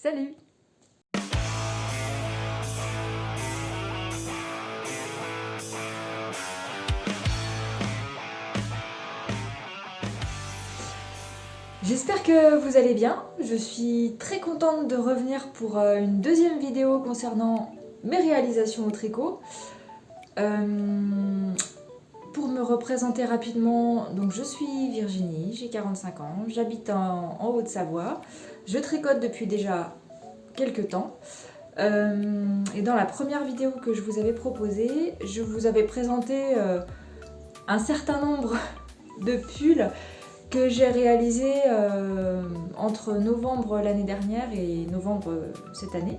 Salut! J'espère que vous allez bien. Je suis très contente de revenir pour une deuxième vidéo concernant mes réalisations au tricot. Pour me représenter rapidement, donc je suis Virginie, j'ai 45 ans, j'habite en Haute-Savoie. Je tricote depuis déjà quelques temps. Et dans la première vidéo que je vous avais proposée, je vous avais présenté un certain nombre de pulls que j'ai réalisé entre novembre l'année dernière et novembre cette année.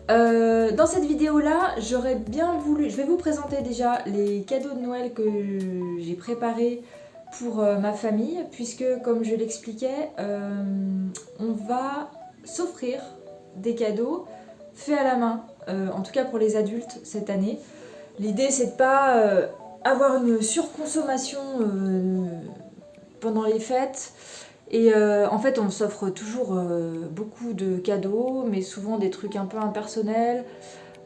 Dans cette vidéo-là, j'aurais bien voulu... Je vais vous présenter déjà les cadeaux de Noël que j'ai préparés pour ma famille, puisque, comme je l'expliquais, on va s'offrir des cadeaux faits à la main, en tout cas pour les adultes cette année. L'idée, c'est de pas avoir une surconsommation pendant les fêtes. Et en fait, on s'offre toujours beaucoup de cadeaux, mais souvent des trucs un peu impersonnels,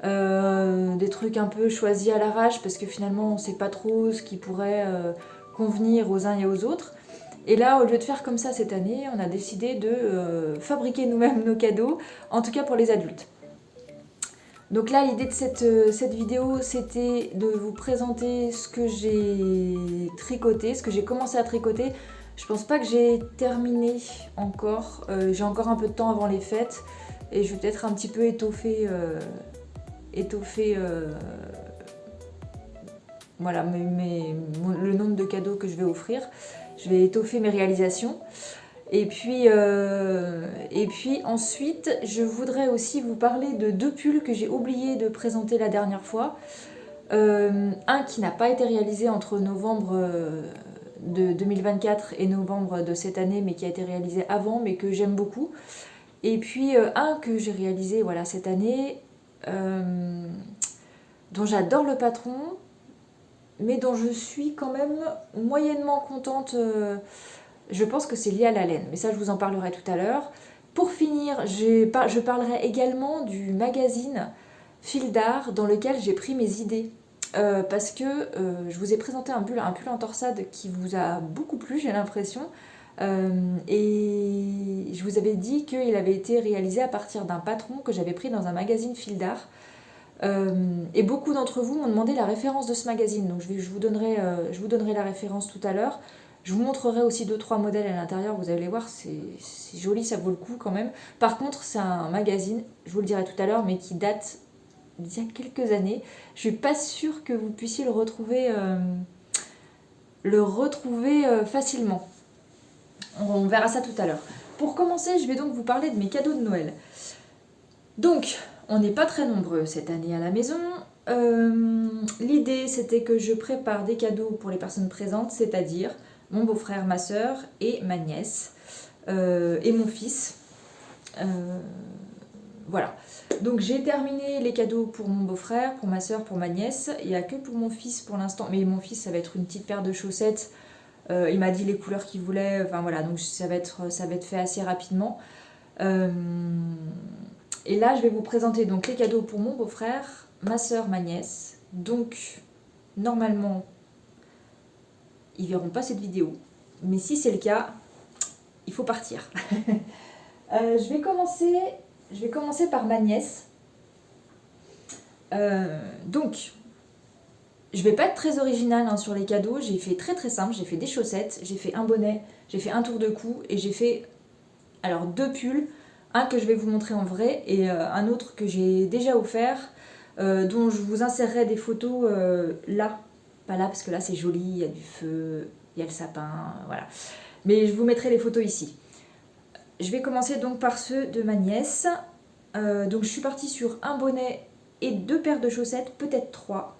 des trucs un peu choisis à l'arrache, parce que finalement, on ne sait pas trop ce qui pourrait convenir aux uns et aux autres. Et là, au lieu de faire comme ça cette année, on a décidé de fabriquer nous-mêmes nos cadeaux, en tout cas pour les adultes. Donc là, l'idée de cette vidéo, c'était de vous présenter ce que j'ai tricoté, ce que j'ai commencé à tricoter. Je pense pas que j'ai terminé encore, j'ai encore un peu de temps avant les fêtes et je vais peut-être un petit peu étoffer voilà, le nombre de cadeaux que je vais offrir. Je vais étoffer mes réalisations. Et puis ensuite, je voudrais aussi vous parler de deux pulls que j'ai oublié de présenter la dernière fois. Un qui n'a pas été réalisé entre novembre de 2024 et novembre de cette année, mais qui a été réalisé avant, mais que j'aime beaucoup. Et puis un que j'ai réalisé voilà, cette année, dont j'adore le patron, mais dont je suis quand même moyennement contente. Je pense que c'est lié à la laine, mais ça je vous en parlerai tout à l'heure. Pour finir, je parlerai également du magazine Fil d'art dans lequel j'ai pris mes idées. Parce que je vous ai présenté un pull en torsade qui vous a beaucoup plu, j'ai l'impression. Et je vous avais dit qu'il avait été réalisé à partir d'un patron que j'avais pris dans un magazine Fil d'art. Et beaucoup d'entre vous m'ont demandé la référence de ce magazine, donc je vous donnerai la référence tout à l'heure. Je vous montrerai aussi 2-3 modèles à l'intérieur, vous allez les voir, c'est joli, ça vaut le coup quand même. Par contre, c'est un magazine, je vous le dirai tout à l'heure, mais qui date d'il y a quelques années. Je suis pas sûre que vous puissiez le retrouver facilement. On verra ça tout à l'heure. Pour commencer, je vais donc vous parler de mes cadeaux de Noël. Donc, on n'est pas très nombreux cette année à la maison. L'idée, c'était que je prépare des cadeaux pour les personnes présentes, c'est-à-dire mon beau-frère, ma soeur et ma nièce, et mon fils. Voilà. Donc j'ai terminé les cadeaux pour mon beau-frère, pour ma soeur, pour ma nièce. Il n'y a que pour mon fils pour l'instant. Mais mon fils, ça va être une petite paire de chaussettes. Il m'a dit les couleurs qu'il voulait. Enfin voilà, donc ça va être fait assez rapidement. Et là, je vais vous présenter donc les cadeaux pour mon beau-frère, ma soeur, ma nièce. Donc, normalement, ils verront pas cette vidéo. Mais si c'est le cas, il faut partir. Je vais commencer par ma nièce. Donc, je vais pas être très originale hein, sur les cadeaux. J'ai fait très très simple. J'ai fait des chaussettes, j'ai fait un bonnet, j'ai fait un tour de cou et j'ai fait alors 2 pulls. Un que je vais vous montrer en vrai et un autre que j'ai déjà offert, dont je vous insérerai des photos là. Pas là parce que là c'est joli, il y a du feu, il y a le sapin, voilà. Mais je vous mettrai les photos ici. Je vais commencer donc par ceux de ma nièce. Donc je suis partie sur un bonnet et 2 paires de chaussettes, peut-être 3,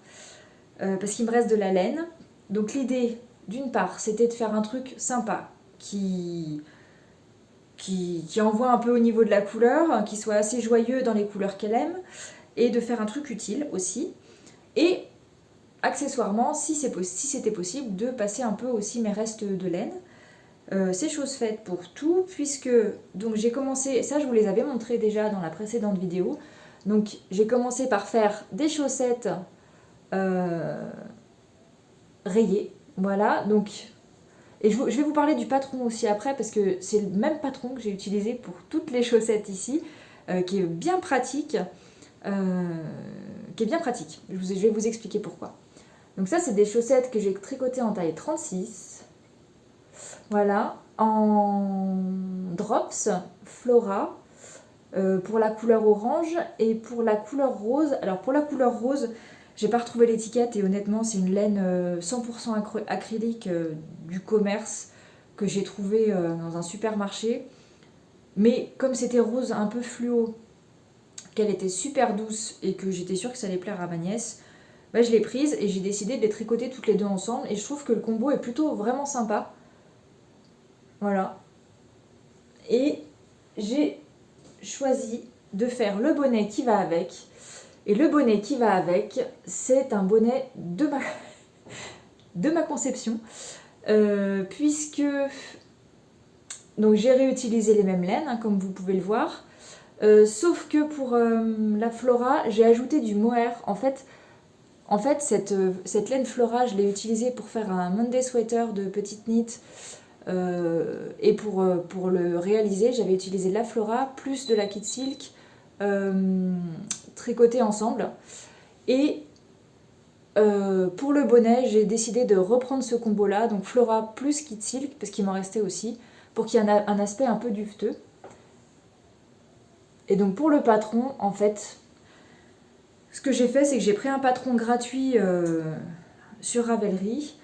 parce qu'il me reste de la laine. Donc l'idée, d'une part, c'était de faire un truc sympa qui envoie un peu au niveau de la couleur, qui soit assez joyeux dans les couleurs qu'elle aime, et de faire un truc utile aussi. Et accessoirement, si c'était possible, de passer un peu aussi mes restes de laine. c'est chose faite pour tout, puisque donc j'ai commencé, ça je vous les avais montré déjà dans la précédente vidéo, donc j'ai commencé par faire des chaussettes rayées, voilà, donc, et je vais vous parler du patron aussi après, parce que c'est le même patron que j'ai utilisé pour toutes les chaussettes ici, qui est bien pratique, je vais vous expliquer pourquoi. Donc ça c'est des chaussettes que j'ai tricotées en taille 36, voilà, en drops Flora, pour la couleur orange et pour la couleur rose. Alors pour la couleur rose, j'ai pas retrouvé l'étiquette et honnêtement c'est une laine 100% acrylique du commerce que j'ai trouvé dans un supermarché. Mais comme c'était rose un peu fluo, qu'elle était super douce et que j'étais sûre que ça allait plaire à ma nièce, bah, je l'ai prise et j'ai décidé de les tricoter toutes les deux ensemble et je trouve que le combo est plutôt vraiment sympa. Voilà. Et j'ai choisi de faire le bonnet qui va avec. Et le bonnet qui va avec, c'est un bonnet de ma conception. Puisque donc j'ai réutilisé les mêmes laines, hein, comme vous pouvez le voir. Sauf que pour la Flora, j'ai ajouté du mohair. En fait cette laine Flora, je l'ai utilisée pour faire un Monday sweater de petite knit. Et pour le réaliser, j'avais utilisé de la Flora plus de la Kid Silk tricotée ensemble. Et pour le bonnet, j'ai décidé de reprendre ce combo-là, donc Flora plus Kid Silk, parce qu'il m'en restait aussi, pour qu'il y ait un aspect un peu duveteux. Et donc pour le patron, en fait, ce que j'ai fait, c'est que j'ai pris un patron gratuit sur Ravelry.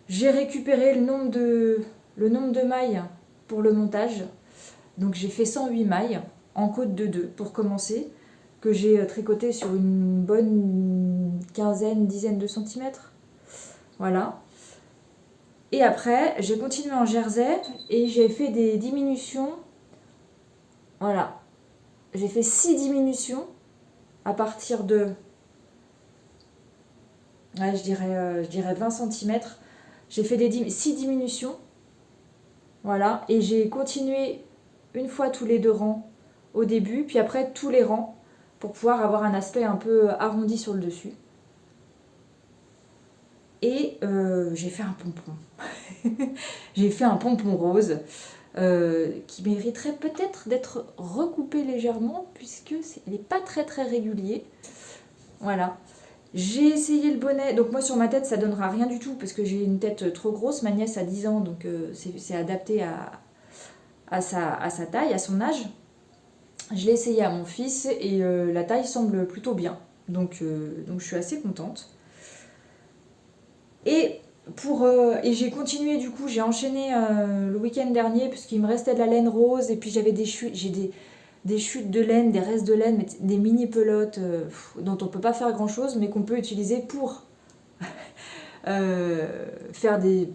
J'ai récupéré le nombre de mailles pour le montage. Donc j'ai fait 108 mailles en côte de 2 pour commencer, que j'ai tricoté sur une bonne dizaine de centimètres. Voilà. Et après, j'ai continué en jersey et j'ai fait des diminutions. Voilà. J'ai fait 6 diminutions à partir de, ouais, je dirais 20 centimètres. J'ai fait 6 diminutions. Voilà. Et j'ai continué une fois tous les 2 rangs au début, puis après tous les rangs pour pouvoir avoir un aspect un peu arrondi sur le dessus. Et j'ai fait un pompon. J'ai fait un pompon rose qui mériterait peut-être d'être recoupé légèrement puisque il n'est pas très très régulier. Voilà. J'ai essayé le bonnet, donc moi sur ma tête ça donnera rien du tout parce que j'ai une tête trop grosse. Ma nièce a 10 ans donc c'est adapté à sa taille, à son âge. Je l'ai essayé à mon fils et la taille semble plutôt bien. Donc je suis assez contente. Et j'ai continué du coup, j'ai enchaîné le week-end dernier puisqu'il me restait de la laine rose et puis j'avais des chutes, des chutes de laine, des restes de laine, des mini pelotes dont on peut pas faire grand chose mais qu'on peut utiliser pour faire des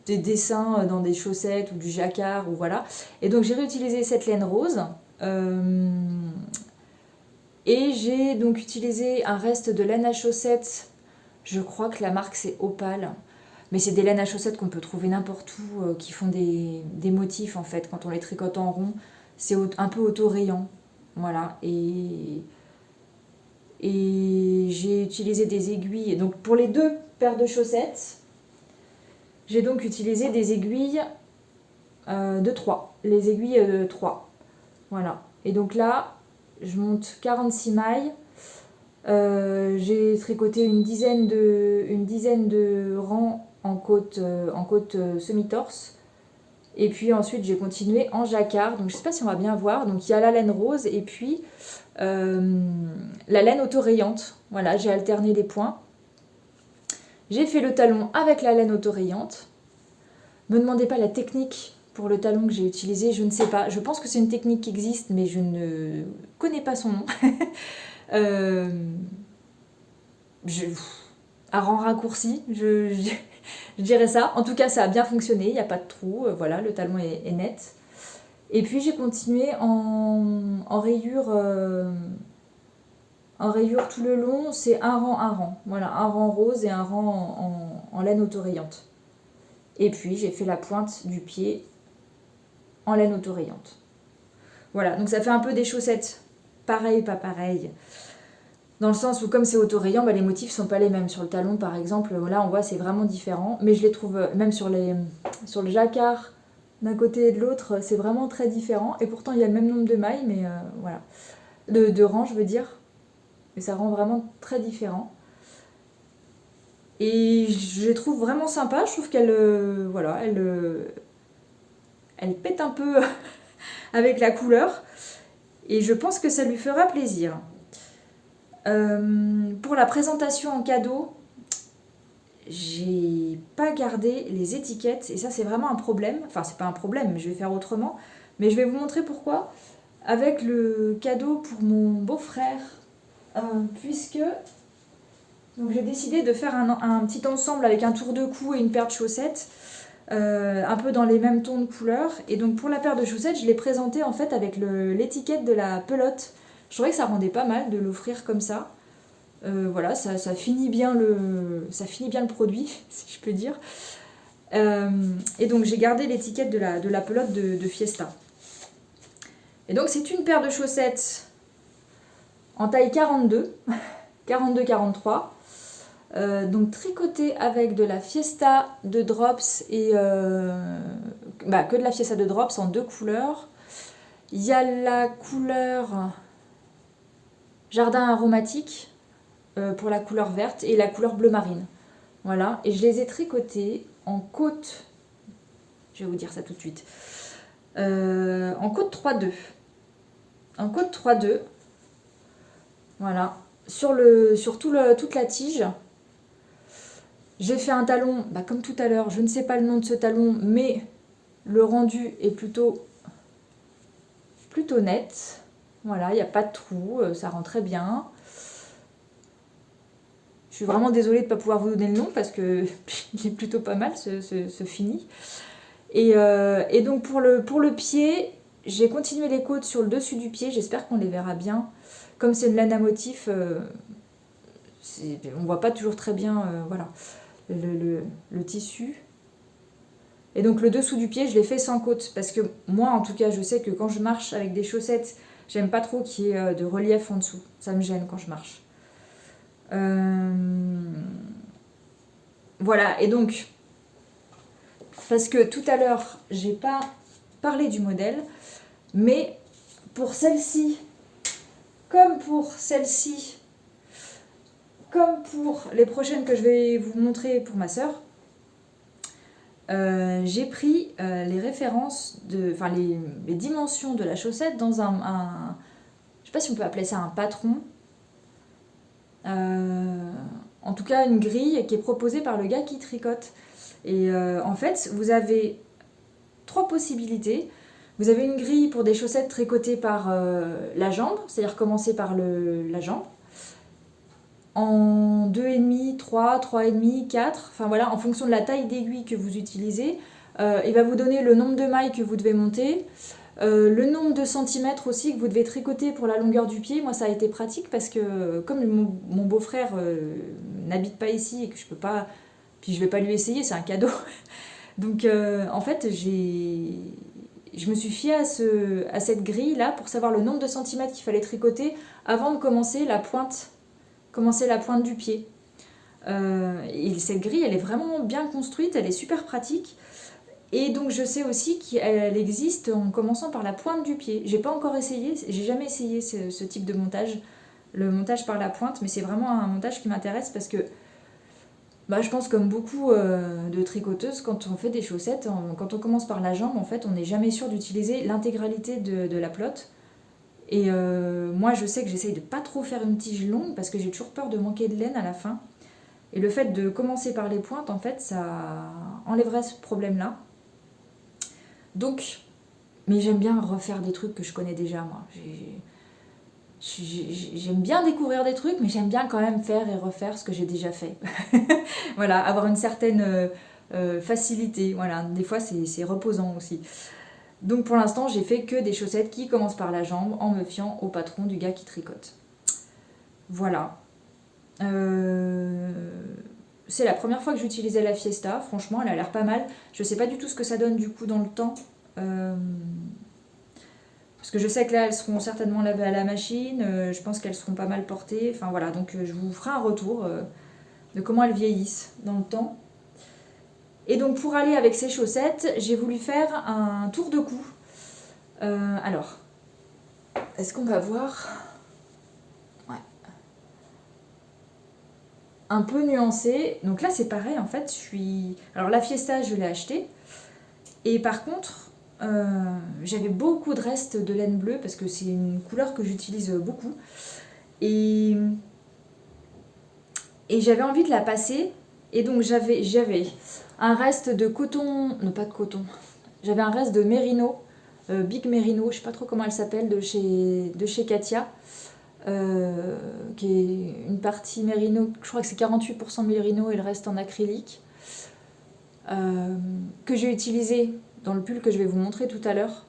dessins dans des chaussettes ou du jacquard ou voilà. Et donc j'ai réutilisé cette laine rose et j'ai donc utilisé un reste de laine à chaussettes. Je crois que la marque c'est Opal. Mais c'est des laines à chaussettes qu'on peut trouver n'importe où, qui font des motifs en fait, quand on les tricote en rond. C'est un peu auto-rayant. Voilà. Et j'ai utilisé des aiguilles. Donc pour les 2 paires de chaussettes, j'ai donc utilisé des aiguilles de 3. Les aiguilles de 3. Voilà. Et donc là, je monte 46 mailles. J'ai tricoté une dizaine de rangs en côte semi-torse. Et puis ensuite j'ai continué en jacquard. Donc je sais pas si on va bien voir. Donc il y a la laine rose et puis la laine autorayante. Voilà, j'ai alterné les points. J'ai fait le talon avec la laine autorayante. Me demandez pas la technique pour le talon que j'ai utilisé, je ne sais pas. Je pense que c'est une technique qui existe, mais je ne connais pas son nom. À rang raccourci, je dirais ça. En tout cas, ça a bien fonctionné, il n'y a pas de trou. Voilà, le talon est net. Et puis j'ai continué en rayure tout le long. C'est un rang. Voilà, un rang rose et un rang en laine autorayante. Et puis j'ai fait la pointe du pied en laine autorayante. Voilà, donc ça fait un peu des chaussettes pareil, pas pareil. Dans le sens où comme c'est autorayant, les motifs sont pas les mêmes. Sur le talon par exemple, là on voit c'est vraiment différent. Mais je les trouve, même sur le jacquard d'un côté et de l'autre, c'est vraiment très différent. Et pourtant il y a le même nombre de mailles, mais voilà. De rangs je veux dire. Mais ça rend vraiment très différent. Et je les trouve vraiment sympas. Je trouve qu'elle voilà, elle pète un peu avec la couleur. Et je pense que ça lui fera plaisir. Pour la présentation en cadeau, j'ai pas gardé les étiquettes et ça c'est vraiment un problème. Enfin c'est pas un problème, mais je vais faire autrement. Mais je vais vous montrer pourquoi. Avec le cadeau pour mon beau-frère, puisque donc j'ai décidé de faire un petit ensemble avec un tour de cou et une paire de chaussettes, un peu dans les mêmes tons de couleurs. Et donc pour la paire de chaussettes, je l'ai présentée en fait avec l'étiquette de la pelote. Je trouvais que ça rendait pas mal de l'offrir comme ça. Voilà, ça finit bien le produit, si je peux dire. Et donc j'ai gardé l'étiquette de la pelote de Fiesta. Et donc c'est une paire de chaussettes en taille 42, 42-43. Donc tricotée avec de la Fiesta de Drops et que de la Fiesta de Drops en 2 couleurs. Il y a la couleur Jardin aromatique pour la couleur verte et la couleur bleu marine. Voilà, et je les ai tricotées en côte, je vais vous dire ça tout de suite, en côte 3-2. En côte 3-2, voilà, sur toute la tige. J'ai fait un talon, comme tout à l'heure, je ne sais pas le nom de ce talon, mais le rendu est plutôt net. Voilà, il n'y a pas de trou, ça rend très bien. Je suis vraiment désolée de ne pas pouvoir vous donner le nom parce que il est plutôt pas mal ce fini. Et donc pour le pied, j'ai continué les côtes sur le dessus du pied, j'espère qu'on les verra bien. Comme c'est une laine à motif, on ne voit pas toujours très bien voilà, le tissu. Et donc le dessous du pied, je l'ai fait sans côte parce que moi en tout cas, je sais que quand je marche avec des chaussettes, j'aime pas trop qu'il y ait de relief en dessous. Ça me gêne quand je marche. Voilà, et donc, parce que tout à l'heure, j'ai pas parlé du modèle, mais pour celle-ci, comme pour les prochaines que je vais vous montrer pour ma sœur, j'ai pris les références, les dimensions de la chaussette dans je sais pas si on peut appeler ça un patron, en tout cas une grille qui est proposée par le gars qui tricote. Et en fait, vous avez 3 possibilités. Vous avez une grille pour des chaussettes tricotées par la jambe, c'est-à-dire commencer par la jambe, en 2,5, 3, 3,5, 4, enfin voilà, en fonction de la taille d'aiguille que vous utilisez. Il va vous donner le nombre de mailles que vous devez monter, le nombre de centimètres aussi que vous devez tricoter pour la longueur du pied. Moi ça a été pratique parce que comme mon beau-frère n'habite pas ici et que je peux pas, puis je vais pas lui essayer, c'est un cadeau. Donc en fait je me suis fiée à cette grille là pour savoir le nombre de centimètres qu'il fallait tricoter avant de commencer la pointe du pied. Et cette grille elle est vraiment bien construite, elle est super pratique. Et donc je sais aussi qu'elle existe en commençant par la pointe du pied. J'ai pas encore essayé, j'ai jamais essayé ce type de montage, le montage par la pointe, mais c'est vraiment un montage qui m'intéresse parce que je pense comme beaucoup de tricoteuses, quand on fait des chaussettes, quand on commence par la jambe, en fait, on n'est jamais sûr d'utiliser l'intégralité de la pelote. Et moi, je sais que j'essaye de pas trop faire une tige longue parce que j'ai toujours peur de manquer de laine à la fin. Et le fait de commencer par les pointes, en fait, ça enlèverait ce problème-là. Donc, mais j'aime bien refaire des trucs que je connais déjà, moi. J'aime bien découvrir des trucs, mais j'aime bien quand même faire et refaire ce que j'ai déjà fait. Voilà, avoir une certaine facilité. Voilà, des fois c'est reposant aussi. Donc pour l'instant, j'ai fait que des chaussettes qui commencent par la jambe en me fiant au patron du gars qui tricote. Voilà. C'est la première fois que j'utilisais la Fiesta. Franchement, elle a l'air pas mal. Je sais pas du tout ce que ça donne du coup dans le temps. Parce que je sais que là, elles seront certainement lavées à la machine. Je pense qu'elles seront pas mal portées. Enfin voilà, donc je vous ferai un retour de comment elles vieillissent dans le temps. Et donc pour aller avec ces chaussettes, j'ai voulu faire un tour de cou. Alors, est-ce qu'on va voir? Ouais. Un peu nuancé. Donc là, c'est pareil, en fait, Alors la Fiesta, je l'ai achetée. Et par contre, j'avais beaucoup de restes de laine bleue, parce que c'est une couleur que j'utilise beaucoup. Et j'avais envie de la passer. Et donc j'avais un reste de coton... Non, pas de coton. J'avais un reste de mérino. Big Merino, je sais pas trop comment elle s'appelle, de chez Katia. Qui est une partie mérino, je crois que c'est 48% mérino et le reste en acrylique, que j'ai utilisé dans le pull que je vais vous montrer tout à l'heure.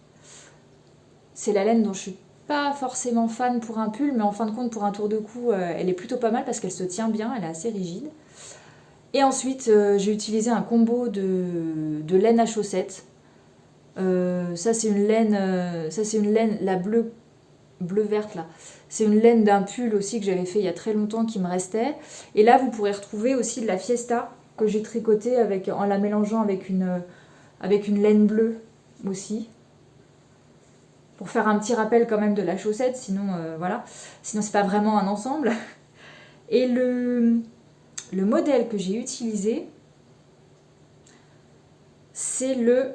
C'est la laine dont je suis pas forcément fan pour un pull, mais en fin de compte pour un tour de cou elle est plutôt pas mal parce qu'elle se tient bien, elle est assez rigide. Et ensuite j'ai utilisé un combo de laine à chaussettes. Ça c'est une laine, la bleu verte là. C'est une laine d'un pull aussi que j'avais fait il y a très longtemps qui me restait. Et là, vous pourrez retrouver aussi de la Fiesta que j'ai tricotée en la mélangeant avec une laine bleue aussi. Pour faire un petit rappel quand même de la chaussette, sinon voilà. Sinon, c'est pas vraiment un ensemble. Et le modèle que j'ai utilisé, c'est le...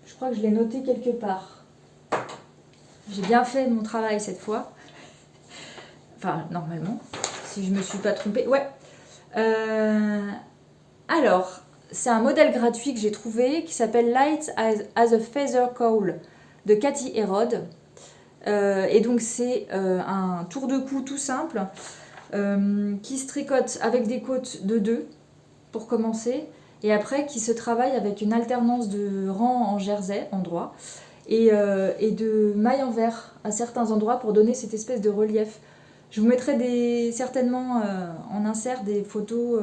Je crois que je l'ai noté quelque part. J'ai bien fait mon travail cette fois. Enfin, normalement, si je me suis pas trompée. Ouais. Alors, c'est un modèle gratuit que j'ai trouvé qui s'appelle Light as a Feather Cowl de Cathy Herod. Et donc, c'est un tour de cou tout simple qui se tricote avec des côtes de 2 pour commencer. Et après, qui se travaille avec une alternance de rangs en jersey, endroit, et de mailles en vert à certains endroits pour donner cette espèce de relief. Je vous mettrai certainement en insert des photos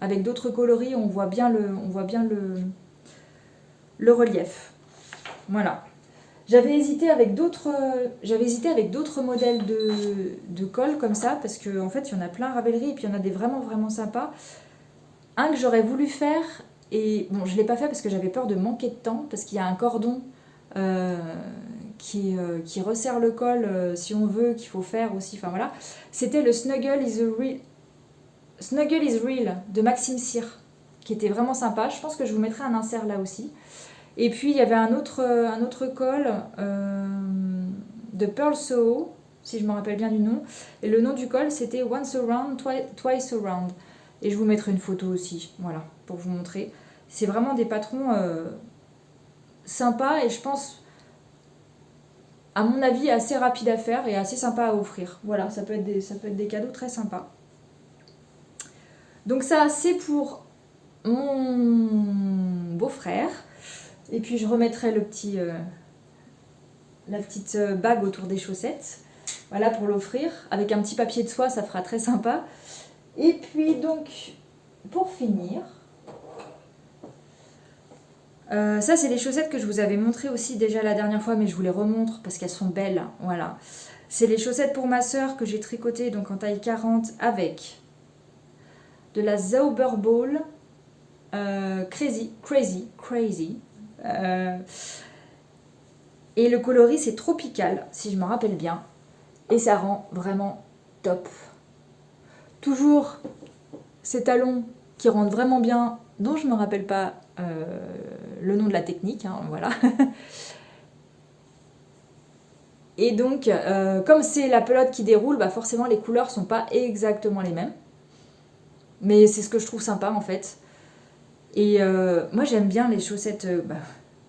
avec d'autres coloris, on voit bien le relief. Voilà. J'avais hésité avec d'autres modèles de colle comme ça, parce qu'en fait, il y en a plein à Ravelry, et puis il y en a des vraiment, vraiment sympas. Un que j'aurais voulu faire, et bon, je ne l'ai pas fait parce que j'avais peur de manquer de temps, parce qu'il y a un cordon qui resserre le col si on veut, qu'il faut faire aussi, enfin voilà. C'était le Snuggle is Real de Maxime Cyr, qui était vraiment sympa. Je pense que je vous mettrai un insert là aussi. Et puis il y avait un autre col de Pearl Soho, si je me rappelle bien du nom. Et le nom du col c'était Once Around, Twice Around. Et je vous mettrai une photo aussi, voilà, pour vous montrer. C'est vraiment des patrons sympas et je pense, à mon avis, assez rapides à faire et assez sympas à offrir. Voilà, ça peut être des cadeaux très sympas. Donc ça, c'est pour mon beau-frère. Et puis je remettrai la petite bague autour des chaussettes. Voilà, pour l'offrir. Avec un petit papier de soie, ça fera très sympa. Et puis donc, pour finir... ça, c'est les chaussettes que je vous avais montrées aussi déjà la dernière fois, mais je vous les remontre parce qu'elles sont belles. Voilà. C'est les chaussettes pour ma soeur que j'ai tricotées donc en taille 40 avec de la Zauberball Crazy. Et le coloris, c'est tropical, si je me rappelle bien. Et ça rend vraiment top. Toujours ces talons qui rendent vraiment bien, dont je ne me rappelle pas le nom de la technique, hein, voilà. Et donc, comme c'est la pelote qui déroule, bah forcément les couleurs sont pas exactement les mêmes. Mais c'est ce que je trouve sympa en fait. Et moi j'aime bien les chaussettes,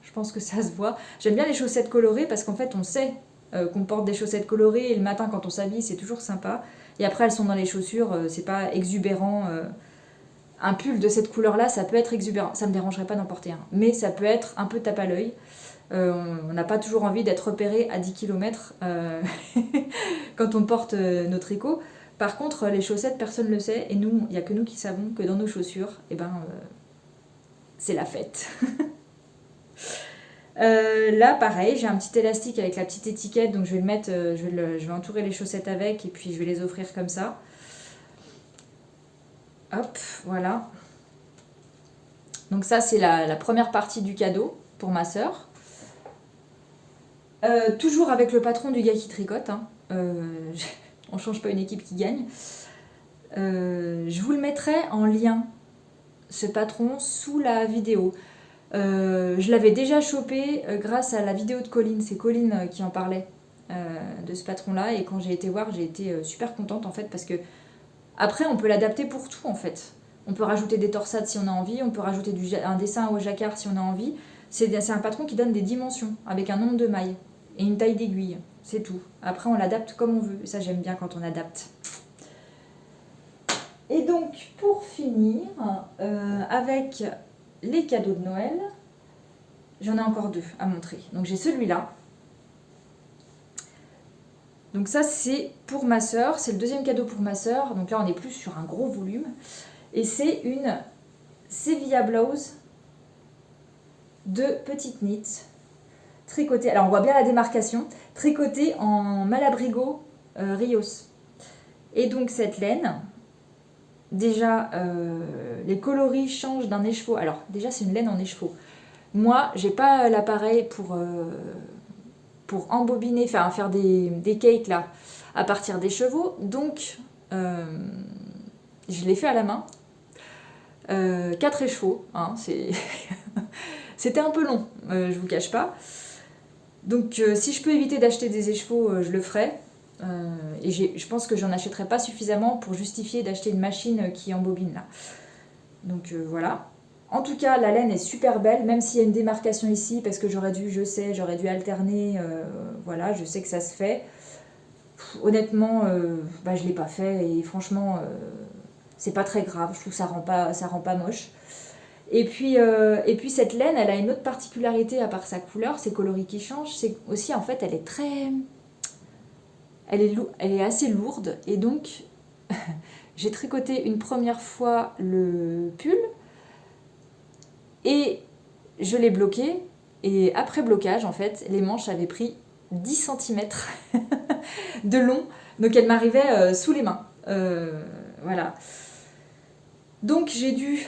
je pense que ça se voit, j'aime bien les chaussettes colorées parce qu'en fait on sait qu'on porte des chaussettes colorées et le matin quand on s'habille c'est toujours sympa. Et après elles sont dans les chaussures, c'est pas exubérant. Un pull de cette couleur-là, ça peut être exubérant. Ça me dérangerait pas d'en porter un. Mais ça peut être un peu tape à l'œil. On n'a pas toujours envie d'être repéré à 10 km quand on porte nos tricots. Par contre, les chaussettes, personne ne le sait. Et nous, il n'y a que nous qui savons que dans nos chaussures, eh ben, c'est la fête. Là, pareil, j'ai un petit élastique avec la petite étiquette, donc je vais le mettre, je vais entourer les chaussettes avec et puis je vais les offrir comme ça. Hop, voilà. Donc ça, c'est la première partie du cadeau pour ma sœur. Toujours avec le patron du gars qui tricote. Hein. On change pas une équipe qui gagne. Je vous le mettrai en lien, ce patron, sous la vidéo. Je l'avais déjà chopé grâce à la vidéo de Colline. C'est Colline qui en parlait de ce patron-là. Et quand j'ai été voir, j'ai été super contente en fait parce que après, on peut l'adapter pour tout en fait. On peut rajouter des torsades si on a envie, on peut rajouter un dessin au jacquard si on a envie. C'est un patron qui donne des dimensions avec un nombre de mailles et une taille d'aiguille. C'est tout. Après, on l'adapte comme on veut. Et ça, j'aime bien quand on adapte. Et donc, pour finir, avec les cadeaux de Noël, j'en ai encore 2 à montrer. Donc, j'ai celui-là. Donc ça, c'est pour ma sœur. C'est le deuxième cadeau pour ma sœur. Donc là, on est plus sur un gros volume. Et c'est une Sevilla Blouse de petite knit. Tricotée. Alors, on voit bien la démarcation. Tricotée en Malabrigo Rios. Et donc, cette laine, déjà, les coloris changent d'un écheveau. Alors, déjà, c'est une laine en écheveau. Moi, j'ai pas l'appareil pour embobiner, enfin faire des cakes là, à partir des chevaux. Donc, je l'ai fait à la main. 4 écheveaux, hein, c'était un peu long, je vous cache pas. Donc, si je peux éviter d'acheter des écheveaux, je le ferai. Et je pense que j'en achèterai pas suffisamment pour justifier d'acheter une machine qui embobine là. Donc voilà. En tout cas, la laine est super belle, même s'il y a une démarcation ici, parce que j'aurais dû alterner, voilà, je sais que ça se fait. Honnêtement, je l'ai pas fait, et franchement, c'est pas très grave, je trouve que ça rend pas moche. Et puis cette laine, elle a une autre particularité, à part sa couleur, ses coloris qui changent, c'est aussi, en fait, elle est assez lourde, et donc, j'ai tricoté une première fois le pull, et je l'ai bloqué, et après blocage, en fait, les manches avaient pris 10 cm de long, donc elles m'arrivaient sous les mains. Voilà. Donc j'ai dû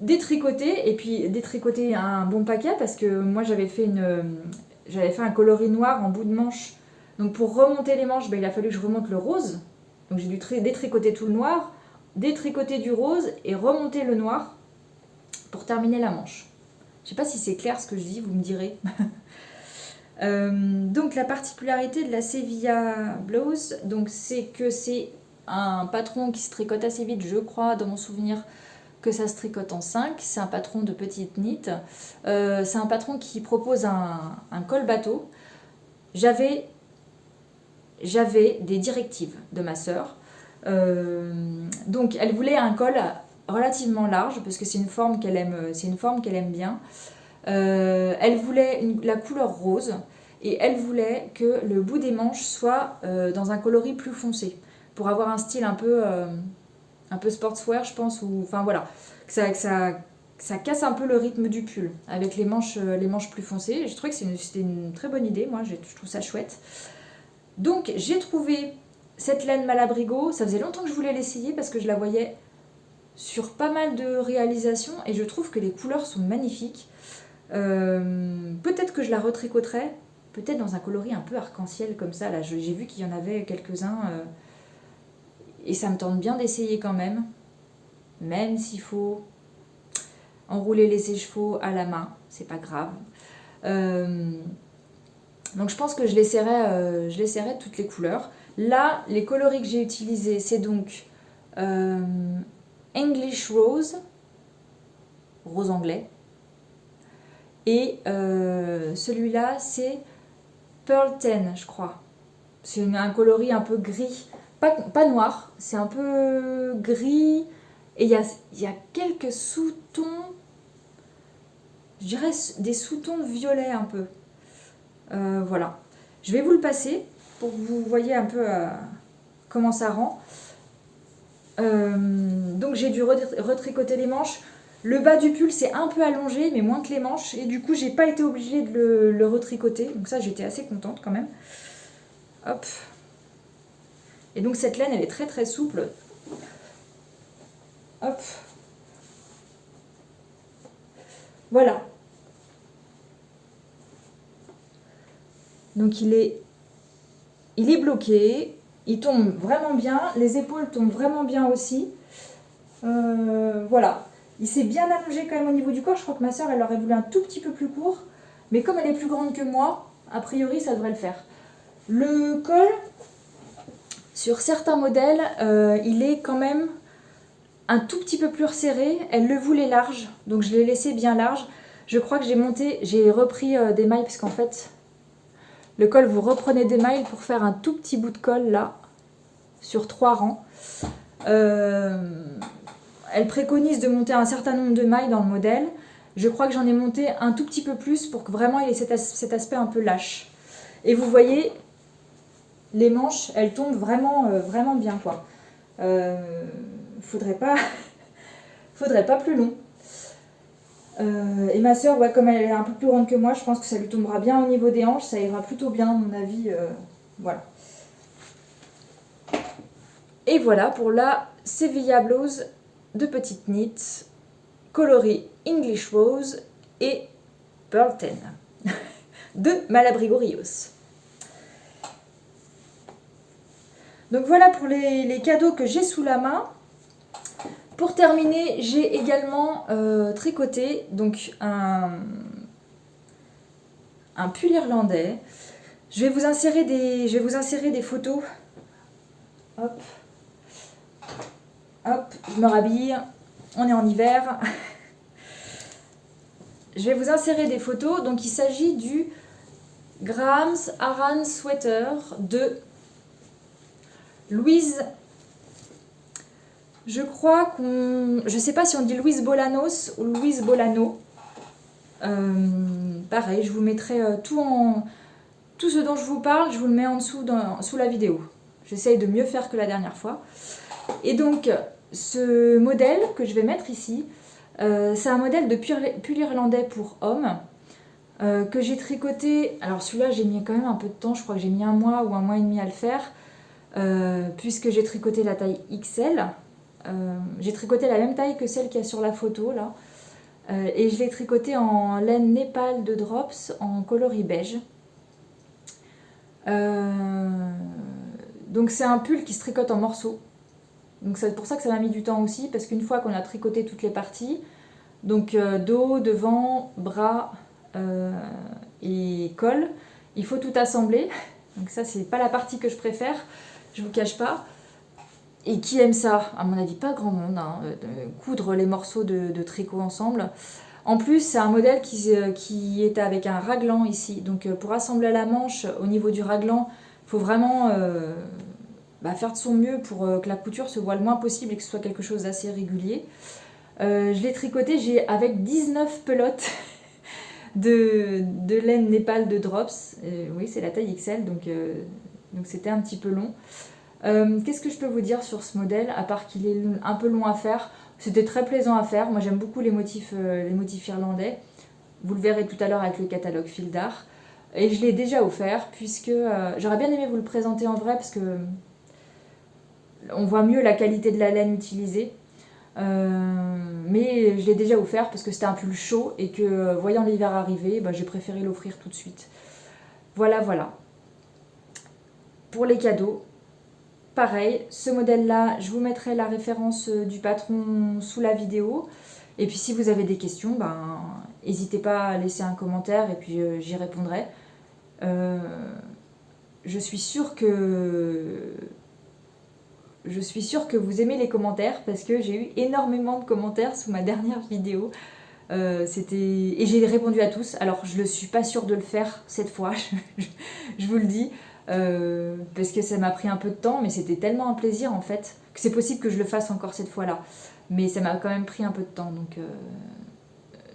détricoter, et puis détricoter un bon paquet, parce que moi j'avais fait un coloris noir en bout de manche. Donc pour remonter les manches, il a fallu que je remonte le rose. Donc j'ai dû détricoter tout le noir, détricoter du rose et remonter le noir pour terminer la manche. Je sais pas si c'est clair ce que je dis, vous me direz. Donc la particularité de la Sevilla Blouse, donc c'est que c'est un patron qui se tricote assez vite, je crois, dans mon souvenir que ça se tricote en 5. C'est un patron de petite knit. C'est un patron qui propose un col bateau. J'avais des directives de ma sœur. Donc elle voulait un col relativement large parce que c'est une forme qu'elle aime bien. Elle voulait la couleur rose et elle voulait que le bout des manches soit dans un coloris plus foncé pour avoir un style un peu sportswear, je pense, ou enfin voilà, que ça casse un peu le rythme du pull avec les manches plus foncées. Je trouvais que c'était une très bonne idée, moi je trouve ça chouette. Donc j'ai trouvé cette laine Malabrigo. Ça faisait longtemps que je voulais l'essayer parce que je la voyais sur pas mal de réalisations et je trouve que les couleurs sont magnifiques. Peut-être que je la retricoterai, peut-être dans un coloris un peu arc-en-ciel comme ça. Là, j'ai vu qu'il y en avait quelques-uns et ça me tente bien d'essayer quand même s'il faut enrouler les écheveaux à la main, c'est pas grave. Donc je pense que je l'essaierai de toutes les couleurs. Là, les coloris que j'ai utilisés, c'est donc English Rose, rose anglais. Et celui-là, c'est Pearl Ten, je crois. C'est un coloris un peu gris. Pas noir, c'est un peu gris. Et il y a quelques sous-tons, je dirais des sous-tons violets un peu. Voilà. Je vais vous le passer pour que vous voyez un peu comment ça rend. Donc j'ai dû retricoter les manches. Le bas du pull c'est un peu allongé mais moins que les manches et du coup j'ai pas été obligée de le retricoter, donc ça j'étais assez contente quand même. Hop. Et donc cette laine elle est très très souple. Hop. Voilà. Donc il est bloqué, il tombe vraiment bien, les épaules tombent vraiment bien aussi. Voilà. Il s'est bien allongé quand même au niveau du corps. Je crois que ma soeur elle aurait voulu un tout petit peu plus court. Mais comme elle est plus grande que moi, a priori ça devrait le faire. Le col, sur certains modèles, il est quand même un tout petit peu plus resserré. Elle le voulait large, donc je l'ai laissé bien large. Je crois que j'ai repris des mailles parce qu'en fait, le col, vous reprenez des mailles pour faire un tout petit bout de col là, sur 3 rangs. Elle préconise de monter un certain nombre de mailles dans le modèle. Je crois que j'en ai monté un tout petit peu plus pour que vraiment il ait cet aspect un peu lâche. Et vous voyez, les manches, elles tombent vraiment, vraiment bien, quoi. Faudrait pas plus long. Et ma soeur, ouais, comme elle est un peu plus grande que moi, je pense que ça lui tombera bien au niveau des hanches, ça ira plutôt bien à mon avis. Voilà. Et voilà pour la Sevilla Blouse de petite knit, coloris English Rose et Pearl Ten de Malabrigo Rios. Donc voilà pour les cadeaux que j'ai sous la main. Pour terminer, j'ai également tricoté donc un pull irlandais. Je vais vous insérer des photos. Hop. Hop, je me rhabille. On est en hiver. Je vais vous insérer des photos. Donc il s'agit du Graham's Aran Sweater de Louise. Je crois qu'on... Je sais pas si on dit Louise Bolanos ou Louise Bolano. Pareil, je vous mettrai tout ce dont je vous parle, je vous le mets en dessous sous la vidéo. J'essaye de mieux faire que la dernière fois. Et donc, ce modèle que je vais mettre ici, c'est un modèle de pull irlandais pour hommes que j'ai tricoté. Alors celui-là, j'ai mis quand même un peu de temps, je crois que j'ai mis 1 mois ou 1 mois et demi à le faire, puisque j'ai tricoté la taille XL. J'ai tricoté la même taille que celle qu'il y a sur la photo, là. Et je l'ai tricoté en laine Népal de Drops en coloris beige. Donc c'est un pull qui se tricote en morceaux. Donc c'est pour ça que ça m'a mis du temps aussi, parce qu'une fois qu'on a tricoté toutes les parties, donc dos, devant, bras et col, il faut tout assembler. Donc ça c'est pas la partie que je préfère, je vous cache pas. Et qui aime ça? À mon avis pas grand monde, hein, coudre les morceaux de tricot ensemble. En plus c'est un modèle qui est avec un raglan ici, donc pour assembler la manche au niveau du raglan, il faut vraiment faire de son mieux pour que la couture se voie le moins possible et que ce soit quelque chose d'assez régulier. Je l'ai tricoté avec 19 pelotes de laine Népal de Drops. Oui, c'est la taille XL, donc c'était un petit peu long. Qu'est-ce que je peux vous dire sur ce modèle, à part qu'il est un peu long à faire? C'était très plaisant à faire. Moi, j'aime beaucoup les motifs irlandais. Vous le verrez tout à l'heure avec le catalogue Fil d'Art. Et je l'ai déjà offert, puisque j'aurais bien aimé vous le présenter en vrai, parce que on voit mieux la qualité de la laine utilisée. Mais je l'ai déjà offert parce que c'était un pull chaud et que voyant l'hiver arriver, j'ai préféré l'offrir tout de suite. Voilà. Pour les cadeaux, pareil, ce modèle-là, je vous mettrai la référence du patron sous la vidéo. Et puis si vous avez des questions, n'hésitez pas à laisser un commentaire et puis j'y répondrai. Je suis sûre que vous aimez les commentaires parce que j'ai eu énormément de commentaires sous ma dernière vidéo. Et j'ai répondu à tous. Alors je ne suis pas sûre de le faire cette fois, je vous le dis. Parce que ça m'a pris un peu de temps, mais c'était tellement un plaisir en fait que c'est possible que je le fasse encore cette fois-là. Mais ça m'a quand même pris un peu de temps,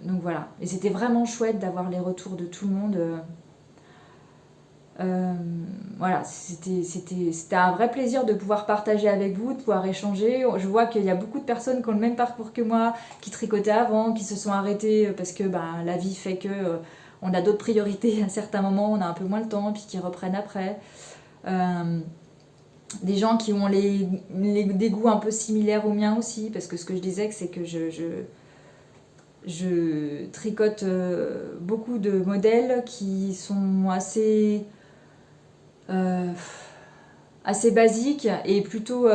donc voilà. Et c'était vraiment chouette d'avoir les retours de tout le monde. voilà, c'était un vrai plaisir de pouvoir partager avec vous, de pouvoir échanger. Je vois qu'il y a beaucoup de personnes qui ont le même parcours que moi, qui tricotaient avant, qui se sont arrêtées parce que la vie fait que on a d'autres priorités à certains moments, on a un peu moins le temps, puis qui reprennent après. Des gens qui ont des goûts un peu similaires aux miens aussi, parce que ce que je disais, c'est que je tricote beaucoup de modèles qui sont assez basiques et plutôt